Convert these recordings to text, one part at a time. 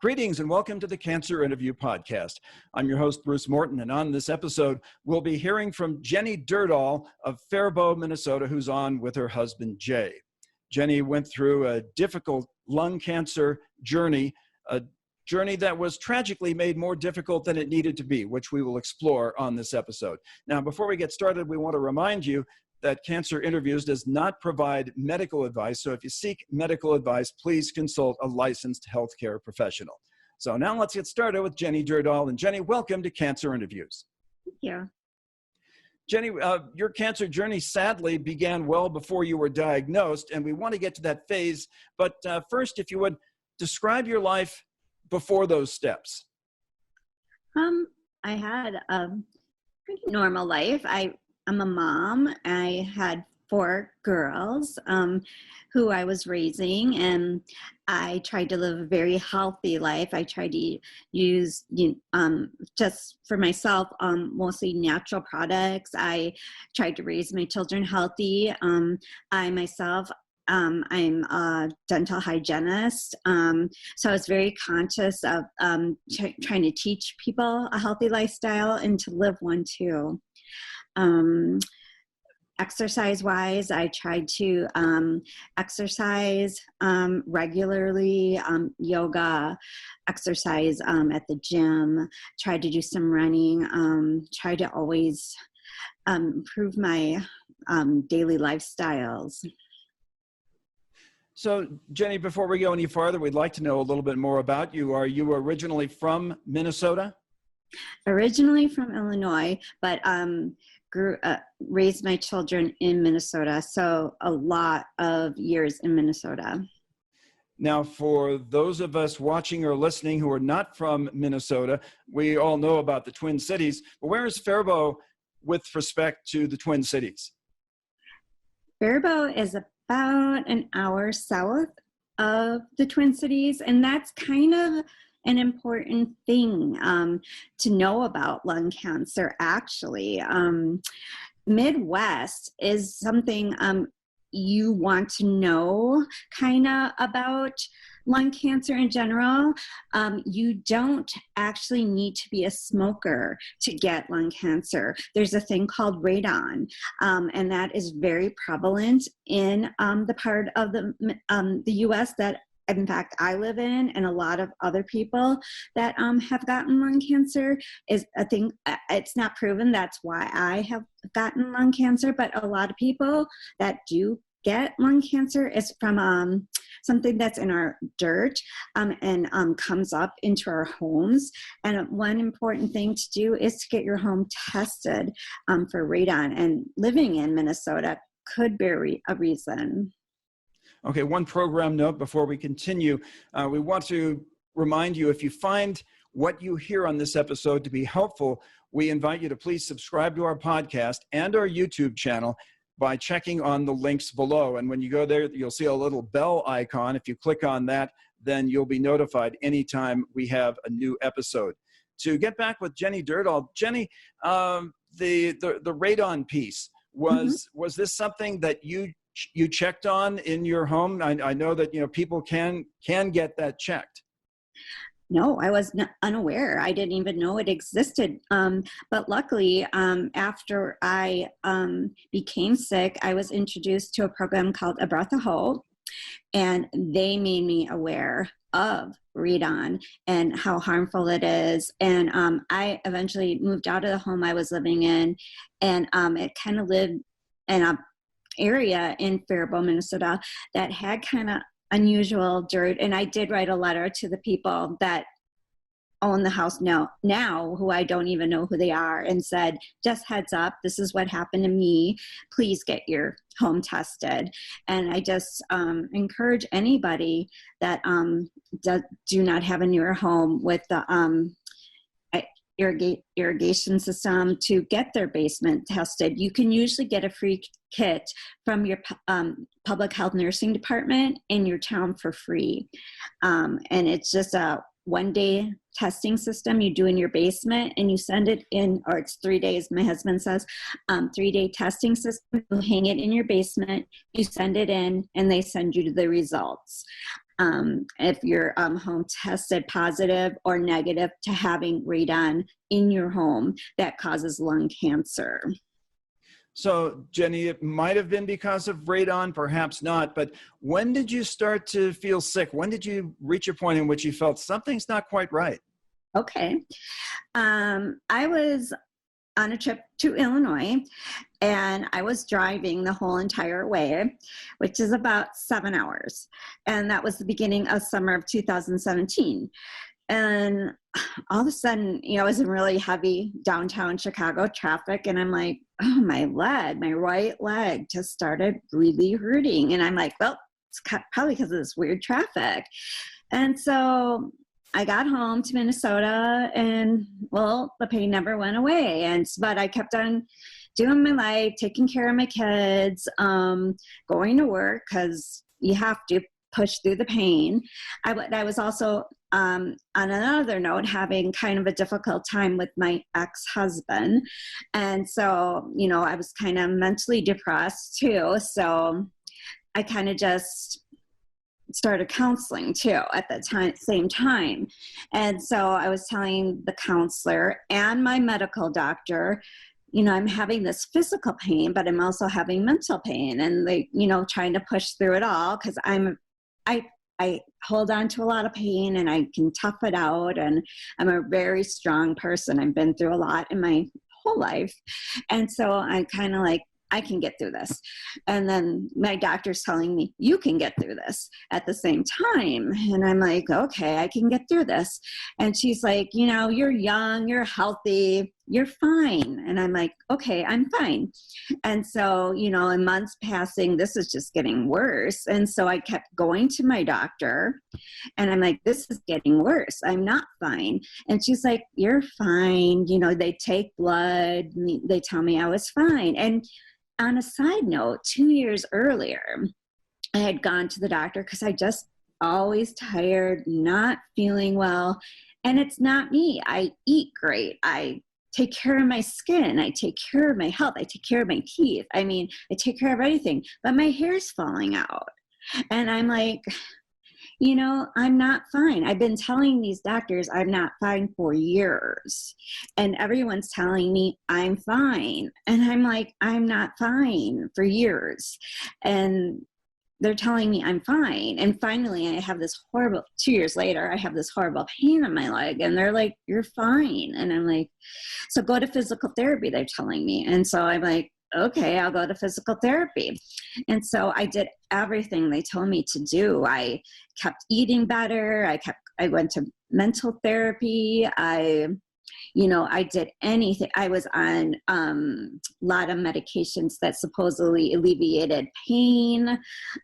Greetings and welcome to the Cancer Interview Podcast. I'm your host, Bruce Morton, and on this episode, we'll be hearing from Jenni Dyrdahl of Faribault, Minnesota, who's on with her husband, Jay. Jenni went through a difficult lung cancer journey, a journey that was tragically made more difficult than it needed to be, which we will explore on this episode. Now, before we get started, we want to remind you that Cancer Interviews does not provide medical advice. So if you seek medical advice, please consult a licensed healthcare professional. So now let's get started with Jenni Dyrdahl. And Jenni, welcome to Cancer Interviews. Thank you. Jenni, your cancer journey sadly began well before you were diagnosed, and we want to get to that phase. But first, if you would describe your life before those steps. I had a pretty normal life. I'm a mom. I had 4 girls who I was raising, and I tried to live a very healthy life. I tried to use, just for myself, mostly natural products. I tried to raise my children healthy. I myself, I'm a dental hygienist, so I was very conscious of trying to teach people a healthy lifestyle and to live one too. Exercise-wise, I tried to exercise regularly, yoga, exercise at the gym, tried to do some running, tried to always improve my daily lifestyles. So, Jenni, before we go any farther, we'd like to know a little bit more about you. Are you originally from Minnesota? Originally from Illinois, but raised my children in Minnesota, so a lot of years in Minnesota. Now, for those of us watching or listening who are not from Minnesota, we all know about the Twin Cities, but where is Faribault with respect to the Twin Cities? Faribault is about an hour south of the Twin Cities, and that's kind of an important thing to know about lung cancer, actually. Midwest is something you want to know kind of about lung cancer in general. You don't actually need to be a smoker to get lung cancer. There's a thing called Radon, and that is very prevalent in the part of the U.S. that, in fact, I live in, and a lot of other people that have gotten lung cancer is a thing. It's not proven that's why I have gotten lung cancer, but a lot of people that do get lung cancer is from something that's in our dirt and comes up into our homes. And one important thing to do is to get your home tested for radon. And living in Minnesota could be a reason. Okay, one program note before we continue. We want to remind you, if you find what you hear on this episode to be helpful, we invite you to please subscribe to our podcast and our YouTube channel by checking on the links below. And when you go there, you'll see a little bell icon. If you click on that, then you'll be notified anytime we have a new episode. To get back with Jenni Dyrdahl, Jenni, the radon piece, was this something that you checked on in your home? I know that people can get that checked. No, I was unaware. I didn't even know it existed. But luckily, after I became sick, I was introduced to a program called A Breath of Hope, and they made me aware of radon and how harmful it is. And I eventually moved out of the home I was living in, and it kind of lived in a area in Faribault, Minnesota that had kind of unusual dirt. And I did write a letter to the people that own the house now who I don't even know who they are, and said, just heads up, this is what happened to me. Please get your home tested. And I just encourage anybody that do not have a newer home with the irrigation system to get their basement tested. You can usually get a free kit from your public health nursing department in your town for free. And it's just a one-day testing system you do in your basement, and you send it in, or it's 3 days, my husband says, 3-day testing system. You hang it in your basement, you send it in, and they send you the results. if you're home tested positive or negative to having radon in your home that causes lung cancer. So, Jenni, it might have been because of radon, perhaps not, but when did you start to feel sick? When did you reach a point in which you felt something's not quite right? Okay. I was on a trip to Illinois, and I was driving the whole entire way, which is about 7 hours. And that was the beginning of summer of 2017. And all of a sudden, I was in really heavy downtown Chicago traffic, and I'm like, oh, my right leg just started really hurting. And I'm like, well, it's probably because of this weird traffic. And so I got home to Minnesota, and well, the pain never went away. But I kept on doing my life, taking care of my kids, going to work, because you have to push through the pain. I was also, on another note, having kind of a difficult time with my ex-husband. And so, I was kind of mentally depressed too. So I kind of just started counseling too at the same time. And so I was telling the counselor and my medical doctor, I'm having this physical pain, but I'm also having mental pain, and they, trying to push through it all, because I hold on to a lot of pain, and I can tough it out, and I'm a very strong person. I've been through a lot in my whole life. And so I kind of like, I can get through this. And then my doctor's telling me, you can get through this at the same time. And I'm like, okay, I can get through this. And she's like, you're young, you're healthy, you're fine. And I'm like, okay, I'm fine. And so, in months passing, this is just getting worse. And so I kept going to my doctor, and I'm like, this is getting worse. I'm not fine. And she's like, you're fine. They take blood, and they tell me I was fine. And on a side note, 2 years earlier, I had gone to the doctor because I just always tired, not feeling well. And it's not me. I eat great. I take care of my skin. I take care of my health. I take care of my teeth. I take care of everything. But my hair's falling out. And I'm like, I'm not fine. I've been telling these doctors I'm not fine for years, and everyone's telling me I'm fine. And I'm like, I'm not fine for years. And they're telling me I'm fine. And finally, I have this horrible, 2 years later, I have this horrible pain in my leg, and they're like, you're fine. And I'm like, so go to physical therapy, they're telling me. And so I'm like, okay, I'll go to physical therapy. And so I did everything they told me to do. I kept eating better. I went to mental therapy. I did anything. I was on a lot of medications that supposedly alleviated pain.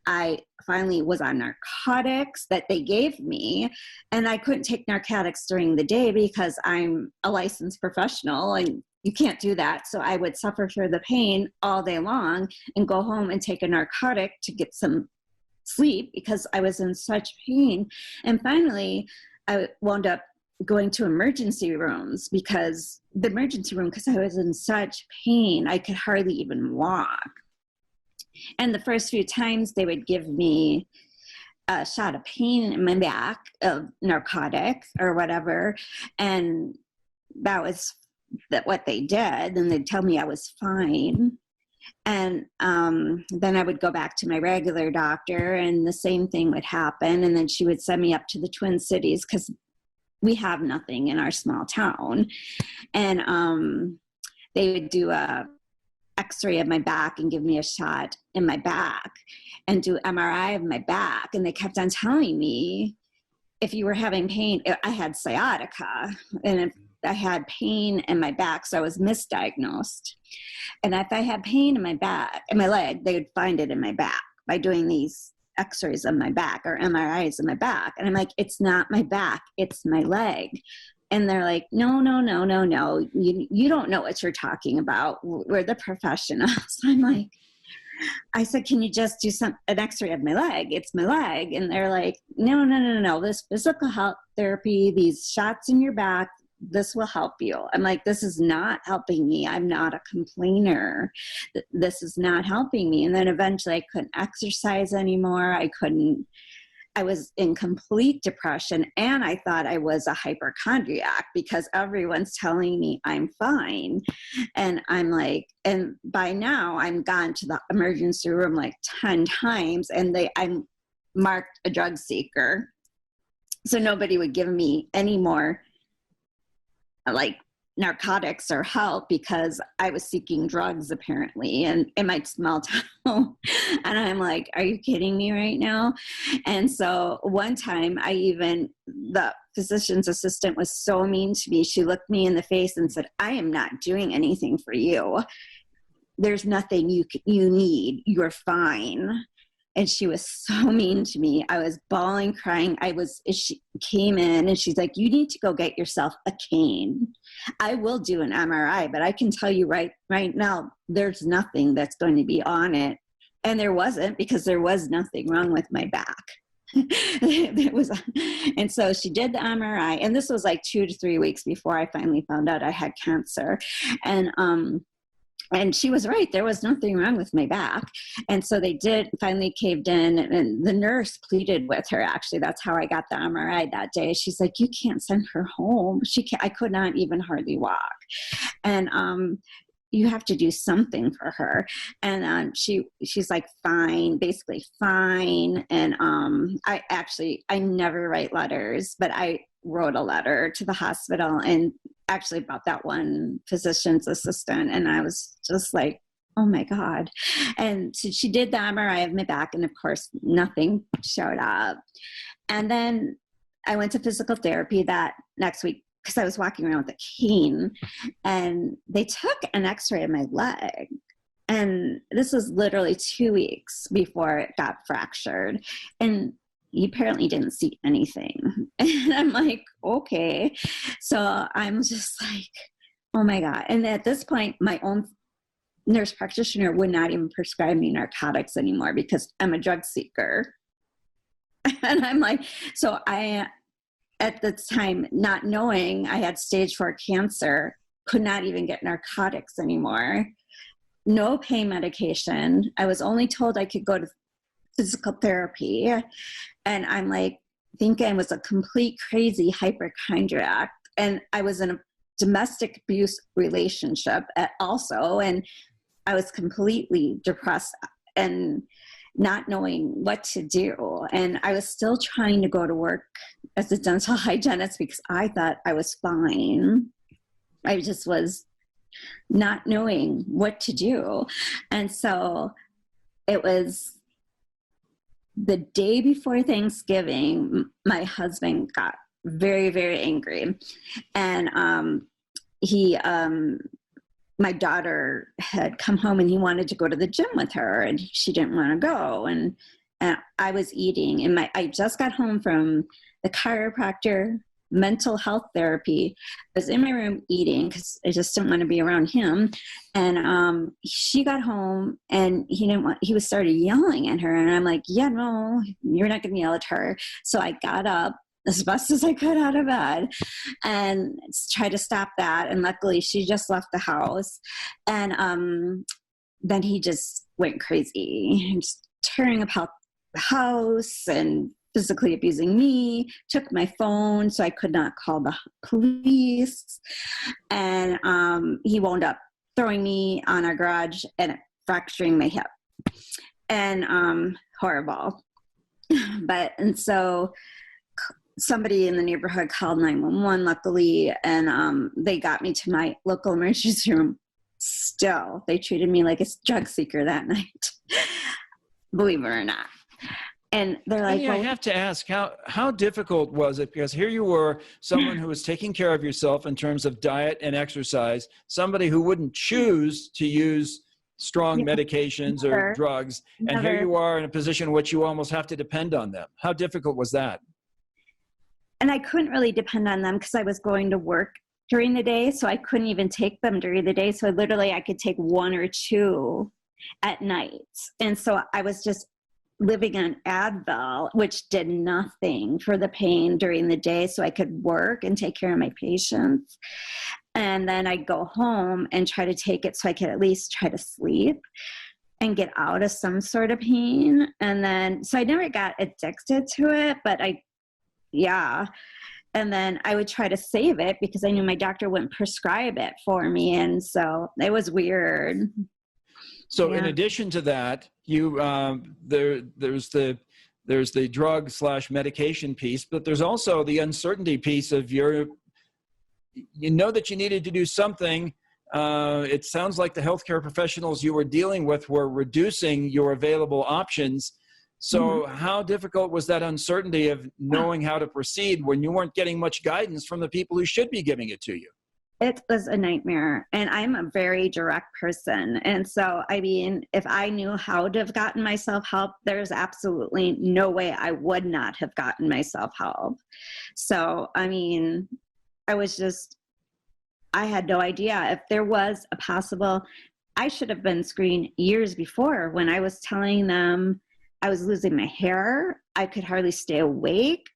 I finally was on narcotics that they gave me, and I couldn't take narcotics during the day because I'm a licensed professional, and you can't do that. So I would suffer through the pain all day long and go home and take a narcotic to get some sleep because I was in such pain. And finally, I wound up going to emergency rooms because I was in such pain, I could hardly even walk. And the first few times they would give me a shot of pain in my back of narcotic or whatever. And that was what they did. And they'd tell me I was fine. And then I would go back to my regular doctor, and the same thing would happen. And then she would send me up to the Twin Cities because we have nothing in our small town. And they would do a x-ray of my back and give me a shot in my back and do MRI of my back. And they kept on telling me, if you were having pain, I had sciatica, and if I had pain in my back, so I was misdiagnosed. And if I had pain in my back, in my leg, they would find it in my back by doing these x-rays of my back or MRIs of my back. And I'm like, it's not my back, it's my leg. And they're like, no. You don't know what you're talking about. We're the professionals. I'm like, I said, can you just do an x-ray of my leg? It's my leg. And they're like, no. This physical health therapy, these shots in your back, this will help you. I'm like, this is not helping me. I'm not a complainer. This is not helping me. And then eventually I couldn't exercise anymore. I couldn't I was in complete depression, and I thought I was a hypochondriac because everyone's telling me I'm fine. And I'm like, and by now I'm gone to the emergency room like 10 times, and I'm marked a drug seeker. So nobody would give me any more like narcotics or help because I was seeking drugs apparently, and in my small town. And I'm like, are you kidding me right now? And so one time the physician's assistant was so mean to me. She looked me in the face and said, I am not doing anything for you. There's nothing you need. You're fine. And she was so mean to me. I was bawling, crying. She came in and she's like, you need to go get yourself a cane. I will do an MRI, but I can tell you right now, there's nothing that's going to be on it. And there wasn't, because there was nothing wrong with my back. And so she did the MRI, and this was like 2 to 3 weeks before I finally found out I had cancer. And she was right. There was nothing wrong with my back. And so they finally caved in, and the nurse pleaded with her. Actually, that's how I got the MRI that day. She's like, you can't send her home. I could not even hardly walk. And, you have to do something for her. And she's like, fine, basically fine. And I never write letters, but I wrote a letter to the hospital, and actually about that one physician's assistant. And I was just like, oh my God. And so she did the MRI of my back, and of course, nothing showed up. And then I went to physical therapy that next week because I was walking around with a cane, and they took an x-ray of my leg. And this was literally 2 weeks before it got fractured. And he apparently didn't see anything. And I'm like, okay. So I'm just like, oh my God. And at this point, my own nurse practitioner would not even prescribe me narcotics anymore because I'm a drug seeker. And I'm like, so at the time, not knowing I had stage 4 cancer, could not even get narcotics anymore. No pain medication. I was only told I could go to physical therapy. And I'm like, thinking I was a complete crazy hypochondriac. And I was in a domestic abuse relationship also. And I was completely depressed and not knowing what to do. And I was still trying to go to work as a dental hygienist because I thought I was fine. I just was not knowing what to do. And so it was the day before Thanksgiving, my husband got very, very angry. And my daughter had come home and he wanted to go to the gym with her, and she didn't want to go. And I was eating, and I just got home from the chiropractor, mental health therapy. I was in my room eating because I just didn't want to be around him. And she got home, and he was started yelling at her. And I'm like, yeah, no, you're not going to yell at her. So I got up as best as I could out of bed and tried to stop that. And luckily she just left the house. And then he just went crazy, just tearing apart the house and physically abusing me, took my phone so I could not call the police. And he wound up throwing me on our garage and fracturing my hip. And horrible. And so somebody in the neighborhood called 911, luckily, and they got me to my local emergency room. Still, they treated me like a drug seeker that night, believe it or not. And they're like, I have to ask, how difficult was it? Because here you were, someone who was taking care of yourself in terms of diet and exercise, somebody who wouldn't choose to use strong medications or drugs, and here you are in a position in which you almost have to depend on them. How difficult was that? And I couldn't really depend on them because I was going to work during the day, so I couldn't even take them during the day. So literally I could take 1 or 2 at night. And so I was just living on Advil, which did nothing for the pain during the day, so I could work and take care of my patients. And then I'd go home and try to take it so I could at least try to sleep. and get out of some sort of pain. And then, so I never got addicted to it, but yeah. And then I would try to save it because I knew my doctor wouldn't prescribe it for me. And so it was weird. So in addition to that, you there's the drug/medication piece, but there's also the uncertainty piece of you know that you needed to do something. It sounds like the healthcare professionals you were dealing with were reducing your available options. So how difficult was that uncertainty of knowing how to proceed when you weren't getting much guidance from the people who should be giving it to you? It was a nightmare, and I'm a very direct person. And so, I mean, if I knew how to have gotten myself help, there's absolutely no way I would not have gotten myself help. So, I mean, I had no idea if there was a possible, I should have been screened years before when I was telling them I was losing my hair. I could hardly stay awake.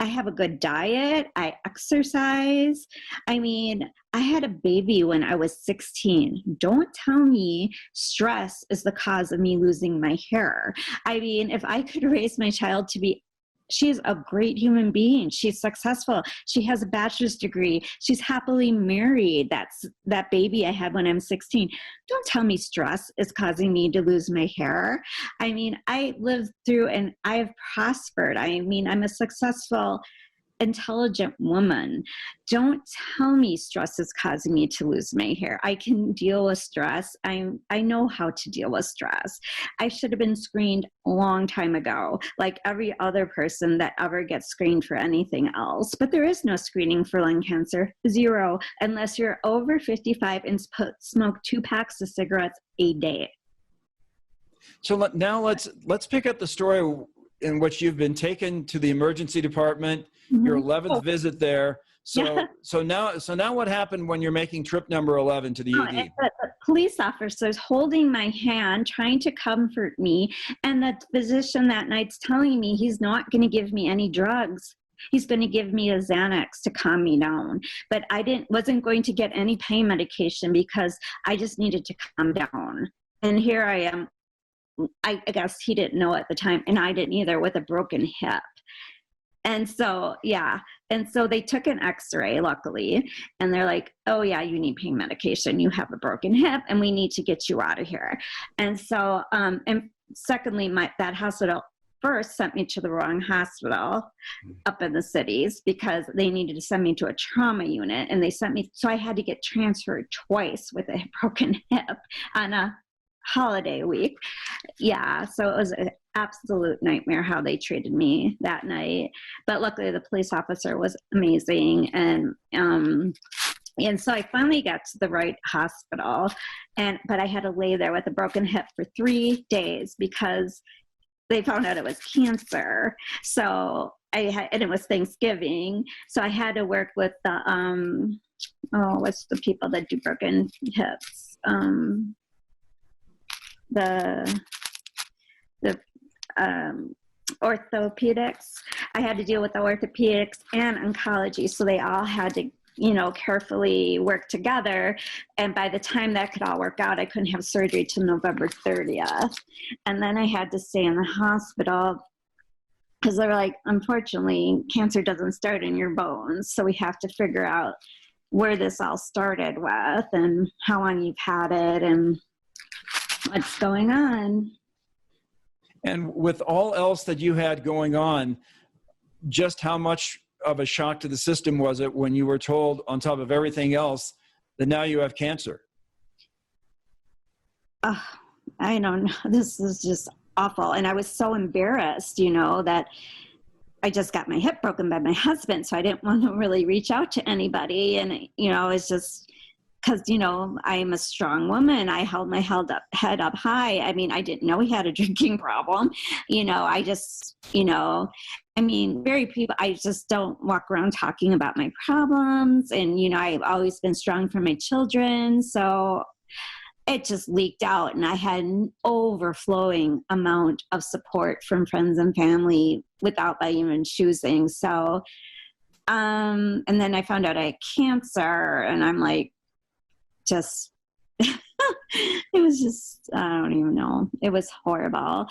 I have a good diet. I exercise. I mean, I had a baby when I was 16. Don't tell me stress is the cause of me losing my hair. I mean, if I could raise my child to be, she's a great human being. She's successful. She has a bachelor's degree. She's happily married. That's that baby I had when I'm 16. Don't tell me stress is causing me to lose my hair. I mean, I lived through and I've prospered. I mean, I'm a successful, intelligent woman. Don't tell me stress is causing me to lose my hair. I can deal with stress. I know how to deal with stress. I should have been screened a long time ago, like every other person that ever gets screened for anything else. But there is no screening for lung cancer, 0, unless you're over 55 and smoke 2 packs of cigarettes a day. So now let's pick up the story in which you've been taken to the emergency department, your 11th visit there. So now what happened when you're making trip number 11 to the ED? The police officer's holding my hand, trying to comfort me, and the physician that night's telling me he's not going to give me any drugs. He's going to give me a Xanax to calm me down. But I wasn't going to get any pain medication because I just needed to calm down. And here I am. I guess he didn't know at the time, and I didn't either, with a broken hip. And so, yeah. And so they took an x-ray, luckily, and they're like, oh yeah, you need pain medication. You have a broken hip and we need to get you out of here. And so, and secondly, that hospital first sent me to the wrong hospital up in the cities because they needed to send me to a trauma unit, and they sent me, so I had to get transferred twice with a broken hip on a holiday week. Yeah, so it was an absolute nightmare how they treated me that night. But luckily the police officer was amazing, and so I finally got to the right hospital, but I had to lay there with a broken hip for 3 days because they found out it was cancer. So and it was Thanksgiving, so I had to work with the what's the people that do broken hips? The orthopedics. I had to deal with the orthopedics and oncology, so they all had to, carefully work together. And by the time that could all work out, I couldn't have surgery till November 30th. And then I had to stay in the hospital because they were like, unfortunately, cancer doesn't start in your bones, so we have to figure out where this all started with and how long you've had it and what's going on. And with all else that you had going on, just how much of a shock to the system was it when you were told, on top of everything else, that now you have cancer? I don't know. This is just awful. And I was so embarrassed, that I just got my hip broken by my husband, so I didn't want to really reach out to anybody. And, it's just because, I'm a strong woman. I held my head up high. I mean, I didn't know he had a drinking problem. I just, I just don't walk around talking about my problems. And, I've always been strong for my children. So it just leaked out, and I had an overflowing amount of support from friends and family without my even choosing. So, and then I found out I had cancer, and I'm like, just It was just, I don't even know. It was horrible.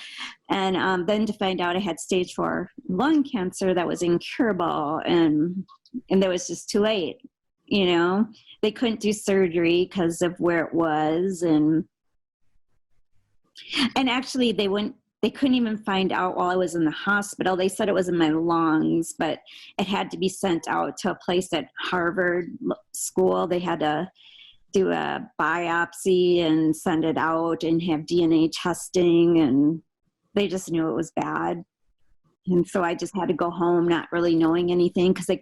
And then to find out I had stage 4 lung cancer that was incurable, and that was just too late. You know, they couldn't do surgery because of where it was. And actually they couldn't even find out while I was in the hospital. They said it was in my lungs, but it had to be sent out to a place at Harvard school. They had to do a biopsy and send it out and have DNA testing, and they just knew it was bad. And so I just had to go home not really knowing anything, because they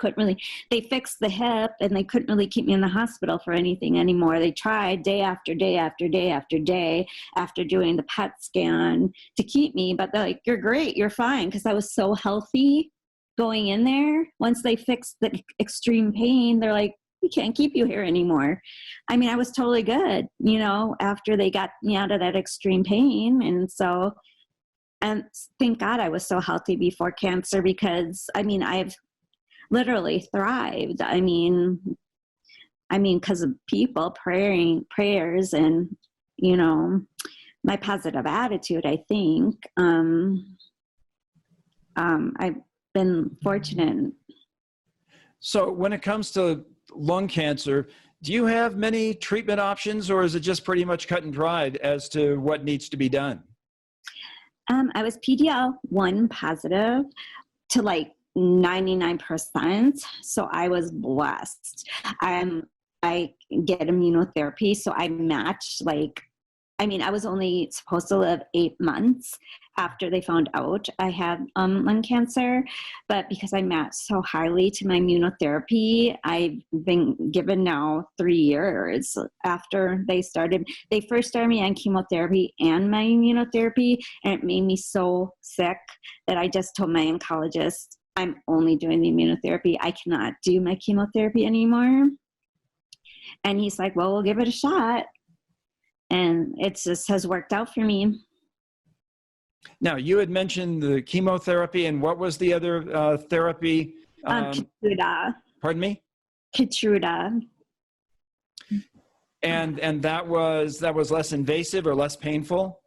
fixed the hip and they couldn't really keep me in the hospital for anything anymore. They tried day after day after day after day after doing the PET scan to keep me, but they're like, you're great, you're fine, because I was so healthy going in there. Once they fixed the extreme pain, they're like, we can't keep you here anymore. I mean, I was totally good, after they got me out of that extreme pain. And thank God I was so healthy before cancer, because I've literally thrived. I mean, because of people prayers and, my positive attitude, I think. I've been fortunate. So when it comes to lung cancer, do you have many treatment options, or is it just pretty much cut and dried as to what needs to be done? I was PDL-1 positive to like 99%. So I was blessed. I get immunotherapy. So I matched I was only supposed to live 8 months after they found out I had lung cancer. But because I matched so highly to my immunotherapy, I've been given now 3 years after they first started me on chemotherapy and my immunotherapy. And it made me so sick that I just told my oncologist, I'm only doing the immunotherapy. I cannot do my chemotherapy anymore. And he's like, well, we'll give it a shot. And it just has worked out for me. Now, you had mentioned the chemotherapy, and what was the other therapy? Keytruda. Pardon me? Keytruda. And that was less invasive or less painful?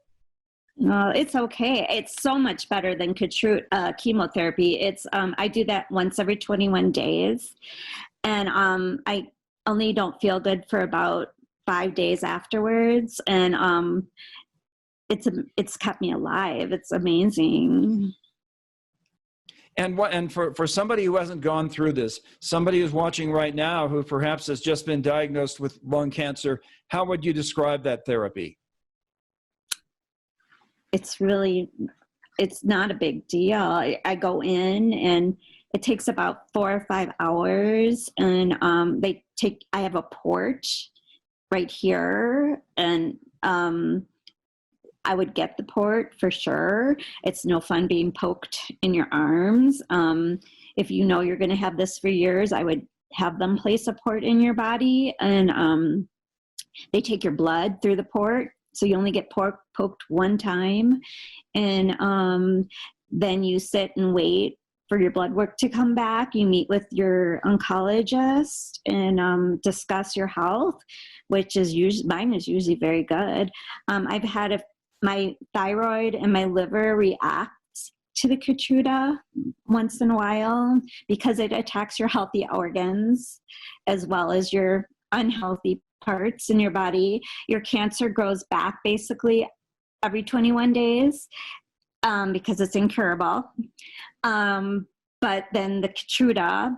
No, it's okay. It's so much better than Keytruda chemotherapy. It's I do that once every 21 days, and I only don't feel good for about 5 days afterwards, and it's kept me alive. It's amazing. And for somebody who hasn't gone through this, somebody who's watching right now who perhaps has just been diagnosed with lung cancer, how would you describe that therapy? It's not a big deal. I go in, and it takes about 4 or 5 hours, and I have a porch right here, and I would get the port for sure. It's no fun being poked in your arms. If you know you're going to have this for years, I would have them place a port in your body, and they take your blood through the port. So you only get poked one time, and then you sit and wait for your blood work to come back. You meet with your oncologist and discuss your health, which is mine is usually very good. I've had my thyroid and my liver react to the Keytruda once in a while because it attacks your healthy organs as well as your unhealthy parts in your body. Your cancer grows back basically every 21 days because it's incurable. But then the Keytruda,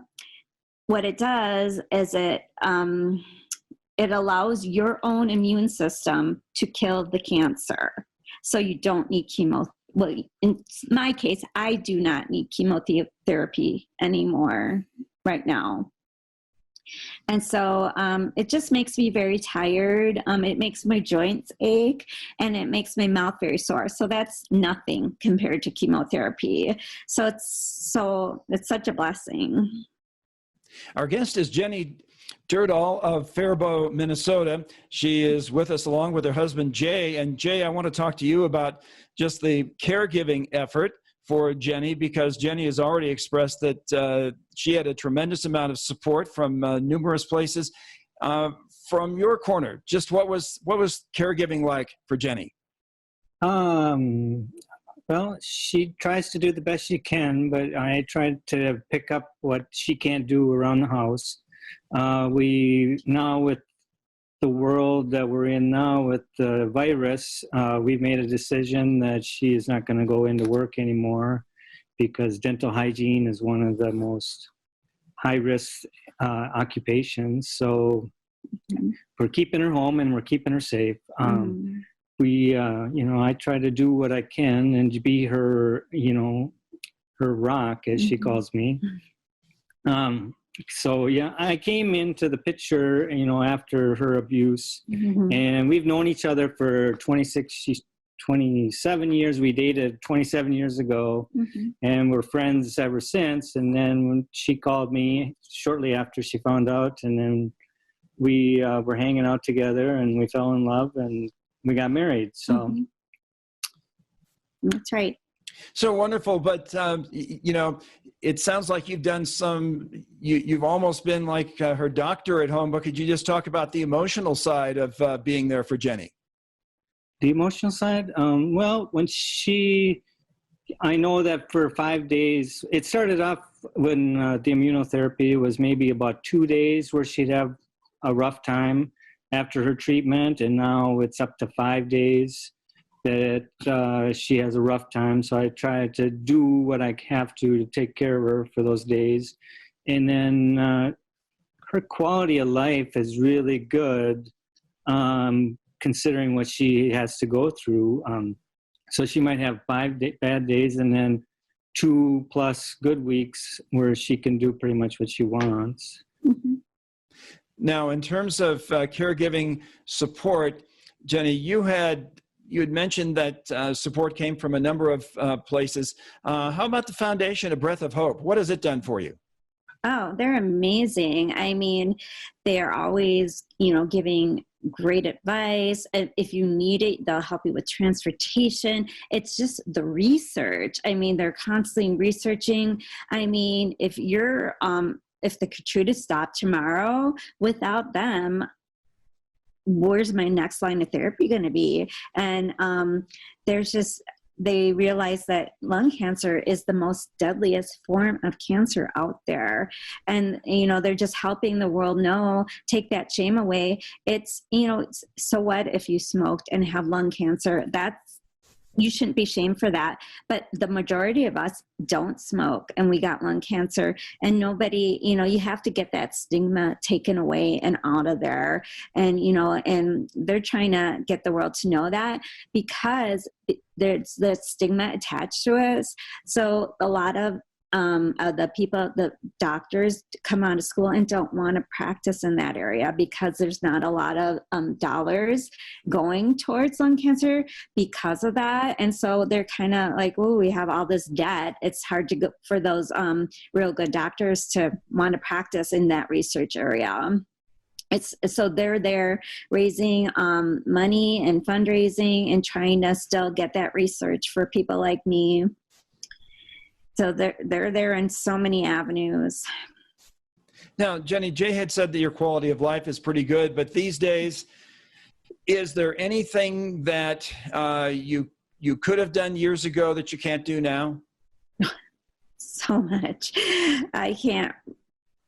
what it does is it allows your own immune system to kill the cancer. So you don't need chemo. Well, in my case, I do not need chemotherapy anymore right now. And so it just makes me very tired. It makes my joints ache, and it makes my mouth very sore. So that's nothing compared to chemotherapy. So it's such a blessing. Our guest is Jenni Dyrdahl of Faribault, Minnesota. She is with us along with her husband, Jay. And Jay, I want to talk to you about just the caregiving effort for Jenni, because Jenni has already expressed that she had a tremendous amount of support from numerous places. from your corner, just what was caregiving like for Jenni? Well, she tries to do the best she can, but I try to pick up what she can't do around the house. We now, with the world that we're in now with the virus, we've made a decision that she is not going to go into work anymore because dental hygiene is one of the most high-risk occupations. So we're keeping her home and we're keeping her safe. I try to do what I can and to be her, her rock, as she calls me. So yeah, I came into the picture, after her abuse, and we've known each other for 27 years. We dated 27 years ago, and we're friends ever since. And then when she called me shortly after she found out, and then we were hanging out together, and we fell in love, and we got married. So that's right. So wonderful. But, it sounds like you've done you've almost been like her doctor at home, but could you just talk about the emotional side of being there for Jenni? The emotional side? Well, I know that for 5 days, it started off when the immunotherapy was maybe about 2 days where she'd have a rough time after her treatment, and now it's up to 5 days that she has a rough time. So I try to do what I have to take care of her for those days. And then her quality of life is really good, considering what she has to go through. So she might have 5 bad days and then 2+ good weeks where she can do pretty much what she wants. Now, in terms of caregiving support, Jenni, you had mentioned that support came from a number of places. How about the foundation, A Breath of Hope? What has it done for you? Oh, they're amazing. I mean, they're always, giving great advice. If you need it, they'll help you with transportation. It's just the research. I mean, they're constantly researching. I mean, if the Keytruda stopped tomorrow, without them, where's my next line of therapy going to be? And they realize that lung cancer is the most deadliest form of cancer out there. And, they're just helping the world know, take that shame away. It's, so what if you smoked and have lung cancer? You shouldn't be shamed for that. But the majority of us don't smoke and we got lung cancer, and nobody, you have to get that stigma taken away and out of there. And, and they're trying to get the world to know that, because there's the stigma attached to us. So a lot of the doctors come out of school and don't want to practice in that area because there's not a lot of dollars going towards lung cancer because of that. And so they're kind of like, oh, we have all this debt. It's hard to go for those real good doctors to want to practice in that research area. So they're there raising money and fundraising and trying to still get that research for people like me. So they're there in so many avenues. Now, Jenni, Jay had said that your quality of life is pretty good, but these days, is there anything that you could have done years ago that you can't do now? So much. I can't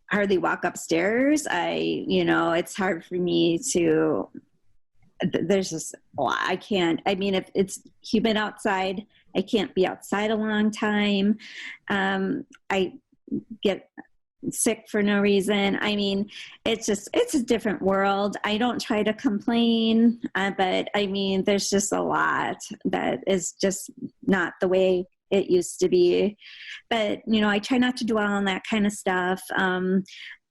hardly walk upstairs. It's hard for me to, there's just, I can't, if it's humid outside, I can't be outside a long time. I get sick for no reason. It's a different world. I don't try to complain, but there's just a lot that is just not the way it used to be. But, I try not to dwell on that kind of stuff.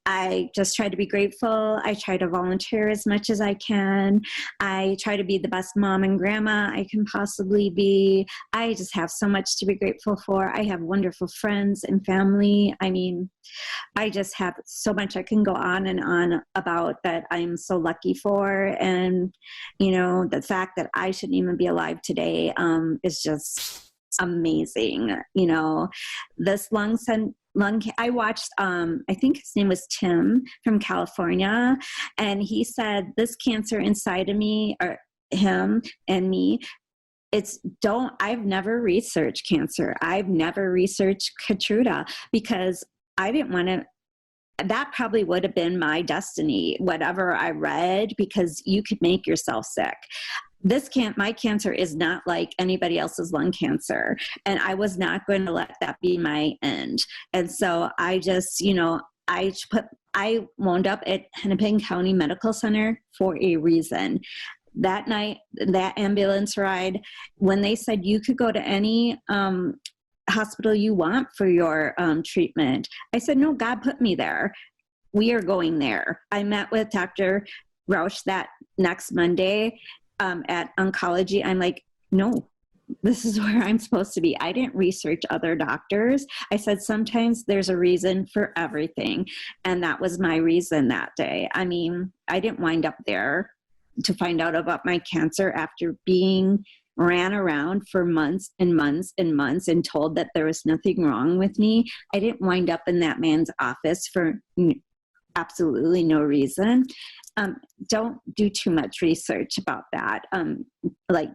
I just try to be grateful. I try to volunteer as much as I can. I try to be the best mom and grandma I can possibly be. I just have so much to be grateful for. I have wonderful friends and family. I just have so much I can go on and on about that I'm so lucky for. And, the fact that I shouldn't even be alive today is just amazing. You know, this I watched, I think his name was Tim from California, and he said this cancer inside of me, or him and me, I've never researched cancer. I've never researched Keytruda because I didn't want to. That probably would have been my destiny, whatever I read, because you could make yourself sick. My cancer is not like anybody else's lung cancer. And I was not going to let that be my end. And so I just, I wound up at Hennepin County Medical Center for a reason. That night, that ambulance ride, when they said you could go to any hospital you want for your treatment, I said, no, God put me there. We are going there. I met with Dr. Rausch that next Monday at oncology. I'm like, no, this is where I'm supposed to be. I didn't research other doctors. I said, sometimes there's a reason for everything. And that was my reason that day. I mean, I didn't wind up there to find out about my cancer after being ran around for months and months and months and told that there was nothing wrong with me. I didn't wind up in that man's office for absolutely no reason. Don't do too much research about that. Like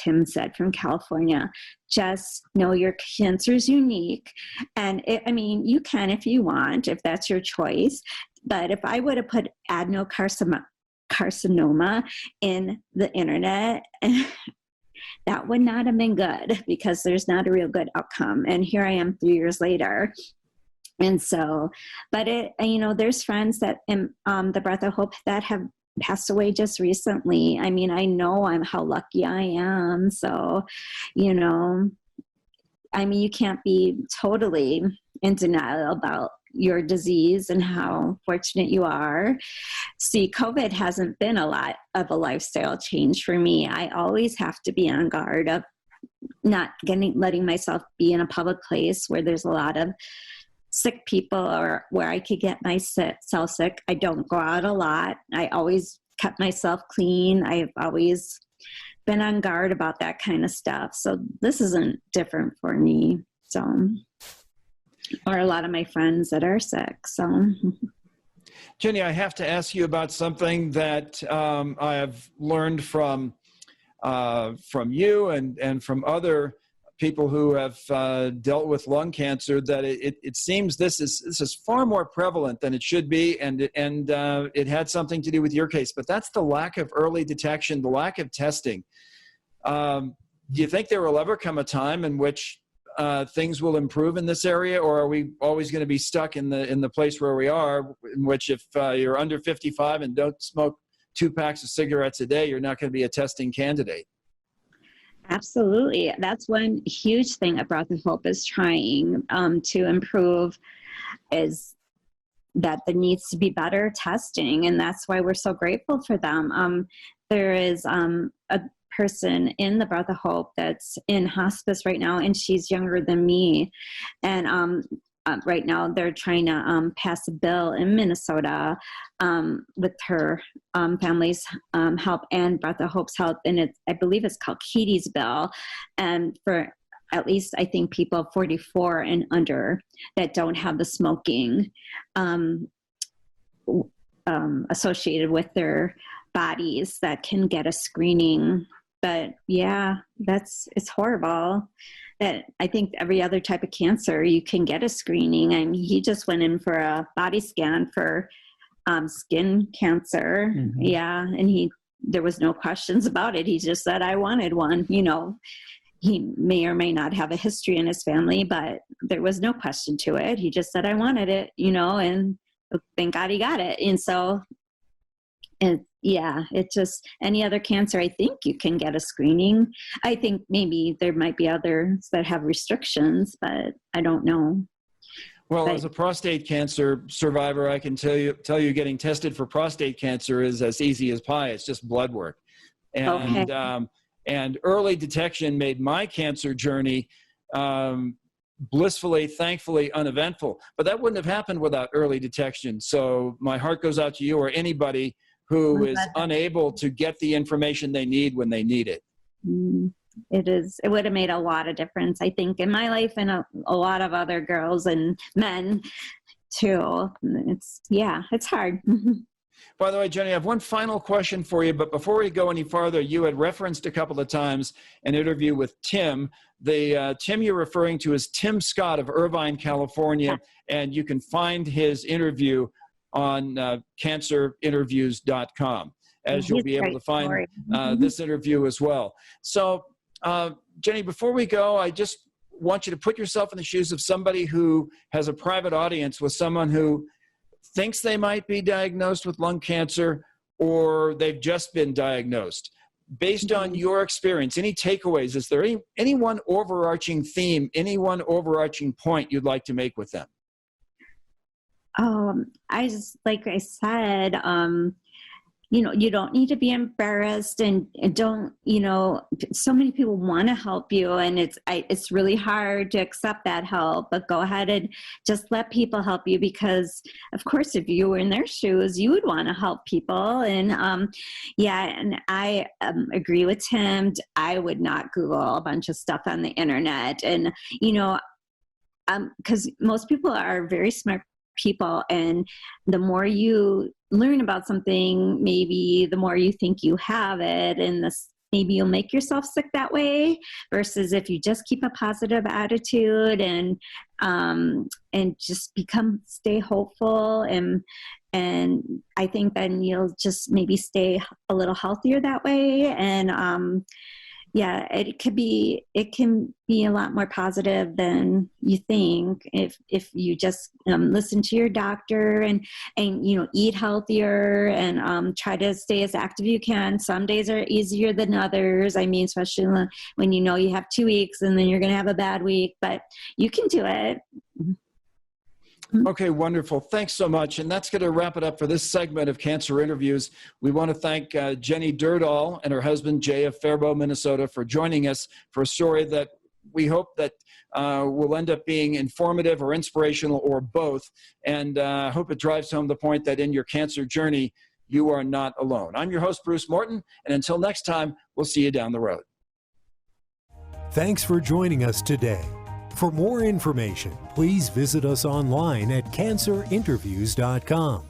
Tim said from California, just know your cancer is unique. And you can if you want, if that's your choice. But if I would have put adenocarcinoma in the internet, that would not have been good because there's not a real good outcome. And here I am 3 years later. And so, but there's friends that in the Breath of Hope that have passed away just recently. I mean, I know how lucky I am. So, you can't be totally in denial about your disease and how fortunate you are. See, COVID hasn't been a lot of a lifestyle change for me. I always have to be on guard of not letting myself be in a public place where there's a lot of sick people or where I could get myself sick. I don't go out a lot. I always kept myself clean. I've always been on guard about that kind of stuff. So this isn't different for me. So, or a lot of my friends that are sick. So, Jenni, I have to ask you about something that I have learned from you and from other people who have dealt with lung cancer, that it seems this is far more prevalent than it should be, and it had something to do with your case. But that's the lack of early detection, the lack of testing. Do you think there will ever come a time in which things will improve in this area, or are we always going to be stuck in the place where we are, in which if you're under 55 and don't smoke 2 packs of cigarettes a day, you're not going to be a testing candidate? Absolutely. That's one huge thing that Breath of Hope is trying to improve, is that there needs to be better testing. And that's why we're so grateful for them. There is a person in the Breath of Hope that's in hospice right now, and she's younger than me. And right now they're trying to pass a bill in Minnesota with her family's help and Breath of Hope's help. And I believe it's called Keating's bill. And for at least, I think, people 44 and under that don't have the smoking associated with their bodies, that can get a screening. But yeah, it's horrible that I think every other type of cancer you can get a screening. I mean, he just went in for a body scan for skin cancer. Mm-hmm. Yeah. And there was no questions about it. He just said, I wanted one. He may or may not have a history in his family, but there was no question to it. He just said, I wanted it, and thank God he got it. And so, it's just any other cancer, I think you can get a screening. I think maybe there might be others that have restrictions, but I don't know. Well, as a prostate cancer survivor, I can tell you getting tested for prostate cancer is as easy as pie. It's just blood work. And, okay. And early detection made my cancer journey blissfully, thankfully uneventful. But that wouldn't have happened without early detection. So my heart goes out to you or anybody who is unable to get the information they need when they need it. it would have made a lot of difference, I think, in my life and a lot of other girls and men too. It's hard. By the way, Jenni, I have one final question for you, but before we go any farther, you had referenced a couple of times an interview with Tim. The Tim you're referring to is Tim Scott of Irvine, California, and you can find his interview on cancerinterviews.com, as you'll be able to find this interview as well. So, Jenni, before we go, I just want you to put yourself in the shoes of somebody who has a private audience with someone who thinks they might be diagnosed with lung cancer or they've just been diagnosed. Based on your experience, any takeaways? Is there any one overarching theme, any one overarching point you'd like to make with them? Like I said, you don't need to be embarrassed and don't, so many people want to help you, and it's really hard to accept that help, but go ahead and just let people help you, because of course, if you were in their shoes, you would want to help people. And and I agree with Tim. I would not Google a bunch of stuff on the internet, and, because most people are very smart people, and the more you learn about something, maybe the more you think you have it, and maybe you'll make yourself sick that way, versus if you just keep a positive attitude and just stay hopeful, and I think then you'll just maybe stay a little healthier that way. And it can be a lot more positive than you think if you just listen to your doctor and eat healthier and try to stay as active as you can. Some days are easier than others. I mean, especially when you have 2 weeks and then you're going to have a bad week, but you can do it. Okay, wonderful. Thanks so much. And that's going to wrap it up for this segment of Cancer Interviews. We want to thank Jenni Dyrdahl and her husband, Jay, of Faribault, Minnesota, for joining us for a story that we hope that will end up being informative or inspirational or both. And I hope it drives home the point that in your cancer journey, you are not alone. I'm your host, Bruce Morton. And until next time, we'll see you down the road. Thanks for joining us today. For more information, please visit us online at cancerinterviews.com.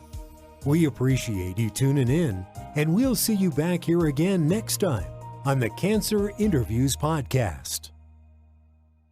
We appreciate you tuning in, and we'll see you back here again next time on the Cancer Interviews Podcast.